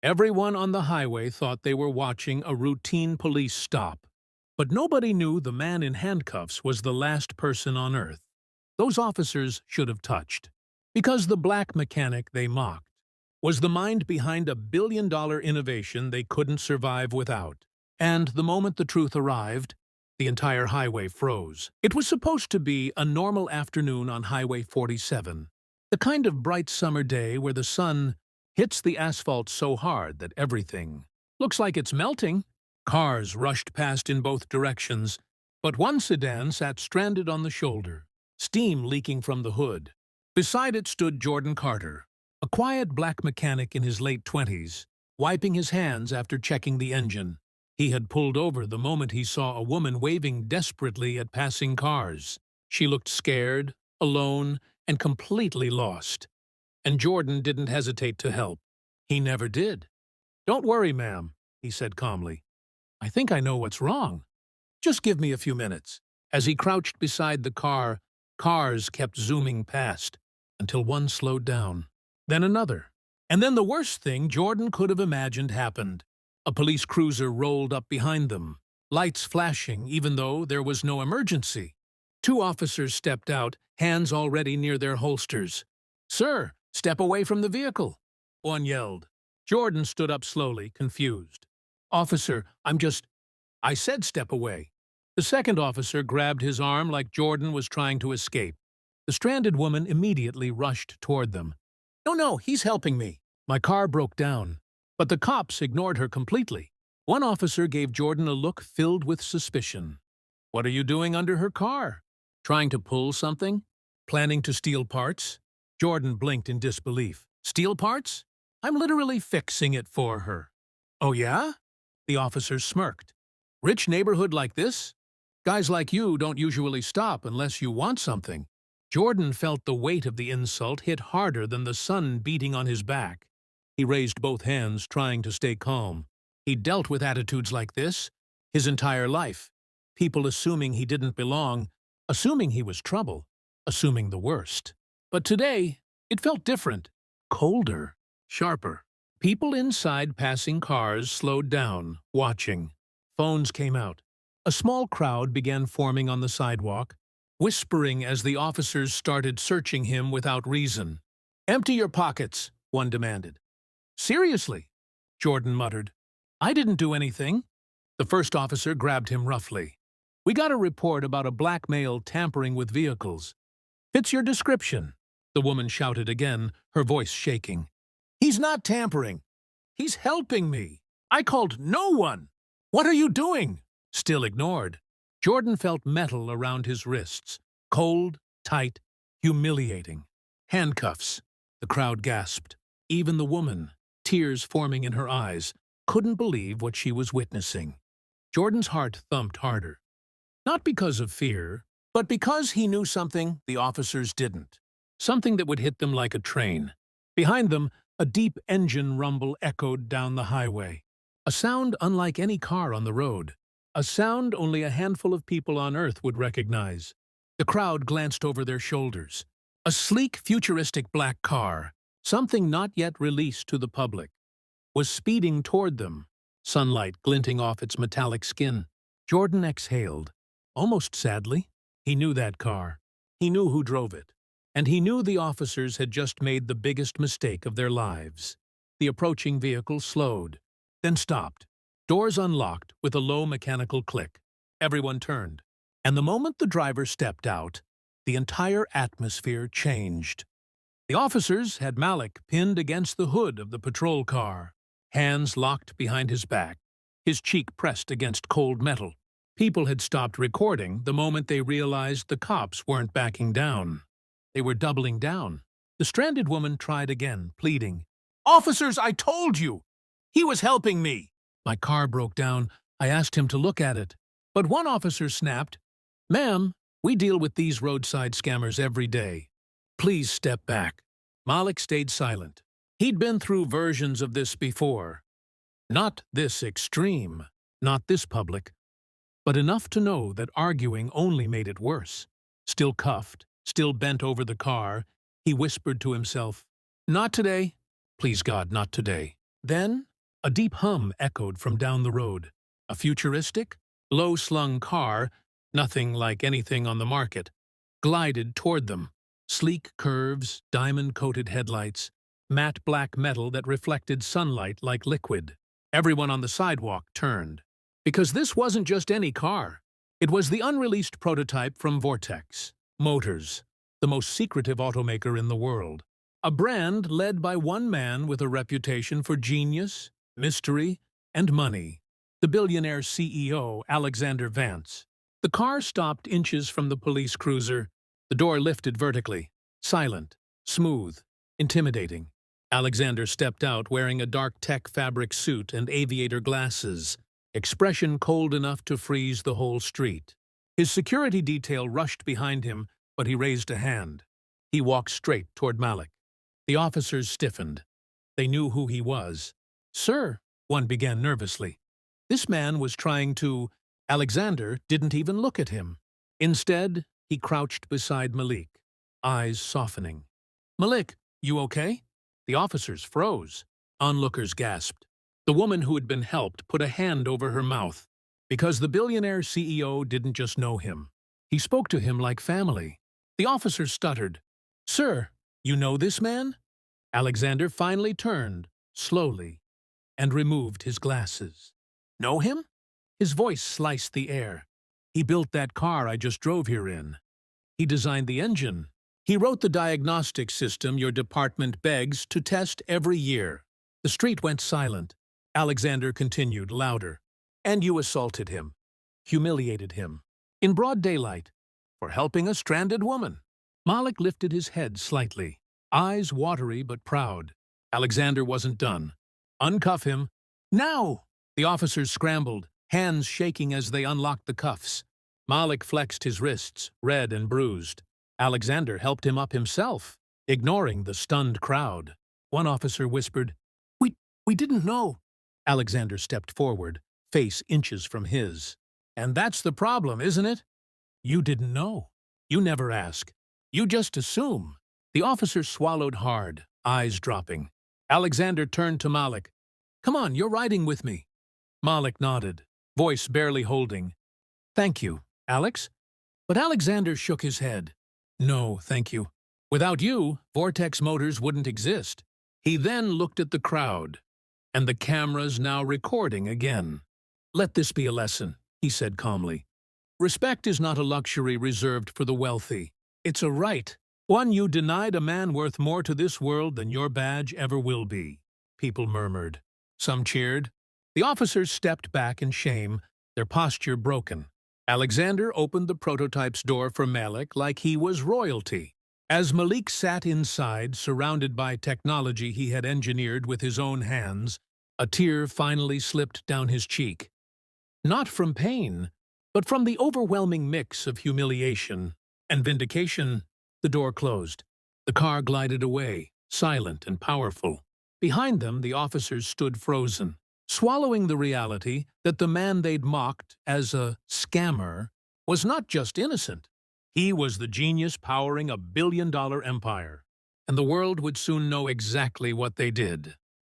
Everyone on the highway thought they were watching a routine police stop. But nobody knew the man in handcuffs was the last person on Earth those officers should have touched. Because the black mechanic they mocked was the mind behind a billion-dollar innovation they couldn't survive without. And the moment the truth arrived, the entire highway froze. It was supposed to be a normal afternoon on Highway 47, the kind of bright summer day where the sun hits the asphalt so hard that everything looks like it's melting. Cars rushed past in both directions, but one sedan sat stranded on the shoulder, steam leaking from the hood. Beside it stood Jordan Carter, a quiet black mechanic in his late 20s, wiping his hands after checking the engine. He had pulled over the moment he saw a woman waving desperately at passing cars. She looked scared, alone, and completely lost. And Jordan didn't hesitate to help. He never did. "Don't worry, ma'am," he said calmly. "I think I know what's wrong. Just give me a few minutes." As he crouched beside the car, cars kept zooming past, until one slowed down. Then another. And then the worst thing Jordan could have imagined happened. A police cruiser rolled up behind them, lights flashing even though there was no emergency. Two officers stepped out, hands already near their holsters. "Sir, step away from the vehicle," one yelled. Jordan stood up slowly, confused. "Officer, I said step away." The second officer grabbed his arm like Jordan was trying to escape. The stranded woman immediately rushed toward them. No, he's helping me." "My car broke down." But the cops ignored her completely. One officer gave Jordan a look filled with suspicion. "What are you doing under her car? Trying to pull something? Planning to steal parts?" Jordan blinked in disbelief. "Steal parts? I'm literally fixing it for her." "Oh yeah?" The officer smirked. "Rich neighborhood like this? Guys like you don't usually stop unless you want something." Jordan felt the weight of the insult hit harder than the sun beating on his back. He raised both hands, trying to stay calm. He'd dealt with attitudes like this his entire life. People assuming he didn't belong, assuming he was trouble, assuming the worst. But today, it felt different. Colder, sharper. People inside passing cars slowed down, watching. Phones came out. A small crowd began forming on the sidewalk, whispering as the officers started searching him without reason. "Empty your pockets," one demanded. "Seriously?" Jordan muttered. "I didn't do anything." The first officer grabbed him roughly. "We got a report about a black male tampering with vehicles." "Fits your description," the woman shouted again, her voice shaking. "He's not tampering. He's helping me. I called no one." "What are you doing?" Still ignored. Jordan felt metal around his wrists. Cold, tight, humiliating. "Handcuffs," the crowd gasped. Even the woman, tears forming in her eyes, couldn't believe what she was witnessing. Jordan's heart thumped harder. Not because of fear, but because he knew something the officers didn't. Something that would hit them like a train. Behind them, a deep engine rumble echoed down the highway. A sound unlike any car on the road. A sound only a handful of people on Earth would recognize. The crowd glanced over their shoulders. A sleek, futuristic black car, something not yet released to the public, was speeding toward them, sunlight glinting off its metallic skin. Jordan exhaled, almost sadly. He knew that car. He knew who drove it. And he knew the officers had just made the biggest mistake of their lives. The approaching vehicle slowed, then stopped. Doors unlocked with a low mechanical click. Everyone turned. And the moment the driver stepped out, the entire atmosphere changed. The officers had Malik pinned against the hood of the patrol car, hands locked behind his back, his cheek pressed against cold metal. People had stopped recording the moment they realized the cops weren't backing down. They were doubling down. The stranded woman tried again, pleading, "Officers, I told you! He was helping me!" "My car broke down. I asked him to look at it." But one officer snapped, "Ma'am, we deal with these roadside scammers every day. Please step back." Malik stayed silent. He'd been through versions of this before. Not this extreme, not this public, but enough to know that arguing only made it worse. Still cuffed, still bent over the car, he whispered to himself, "Not today. Please God, not today." Then, a deep hum echoed from down the road. A futuristic, low-slung car, nothing like anything on the market, glided toward them. Sleek curves, diamond-coated headlights, matte black metal that reflected sunlight like liquid. Everyone on the sidewalk turned. Because this wasn't just any car. It was the unreleased prototype from Vortex Motors, the most secretive automaker in the world. A brand led by one man with a reputation for genius, mystery, and money. The billionaire CEO, Alexander Vance. The car stopped inches from the police cruiser. The door lifted vertically. Silent, smooth, intimidating. Alexander stepped out wearing a dark tech fabric suit and aviator glasses, expression cold enough to freeze the whole street. His security detail rushed behind him, but he raised a hand. He walked straight toward Malik. The officers stiffened. They knew who he was. "Sir," one began nervously. This man was trying to... Alexander didn't even look at him. Instead, he crouched beside Malik, eyes softening. "Malik, you okay?" The officers froze. Onlookers gasped. The woman who had been helped put a hand over her mouth, because the billionaire CEO didn't just know him. He spoke to him like family. The officers stuttered. "Sir, you know this man?" Alexander finally turned, slowly, and removed his glasses. "Know him?" His voice sliced the air. "He built that car I just drove here in. He designed the engine. He wrote the diagnostic system your department begs to test every year." The street went silent. Alexander continued, louder. "And you assaulted him, humiliated him, in broad daylight, for helping a stranded woman." Malik lifted his head slightly, eyes watery but proud. Alexander wasn't done. "Uncuff him." "Now!" The officers scrambled, hands shaking as they unlocked the cuffs. Malik flexed his wrists, red and bruised. Alexander helped him up himself, ignoring the stunned crowd. One officer whispered, We didn't know." Alexander stepped forward, face inches from his. "And that's the problem, isn't it? You didn't know. You never ask. You just assume." The officer swallowed hard, eyes dropping. Alexander turned to Malik. "Come on, you're riding with me." Malik nodded, voice barely holding. "Thank you, Alex." But Alexander shook his head. "No, thank you. Without you, Vortex Motors wouldn't exist." He then looked at the crowd, and the cameras now recording again. "Let this be a lesson," he said calmly. "Respect is not a luxury reserved for the wealthy. It's a right, one you denied a man worth more to this world than your badge ever will be." People murmured. Some cheered. The officers stepped back in shame, their posture broken. Alexander opened the prototype's door for Malik like he was royalty. As Malik sat inside, surrounded by technology he had engineered with his own hands, a tear finally slipped down his cheek. Not from pain, but from the overwhelming mix of humiliation and vindication. The door closed. The car glided away, silent and powerful. Behind them, the officers stood frozen, swallowing the reality that the man they'd mocked as a scammer was not just innocent. He was the genius powering a billion-dollar empire, and the world would soon know exactly what they did.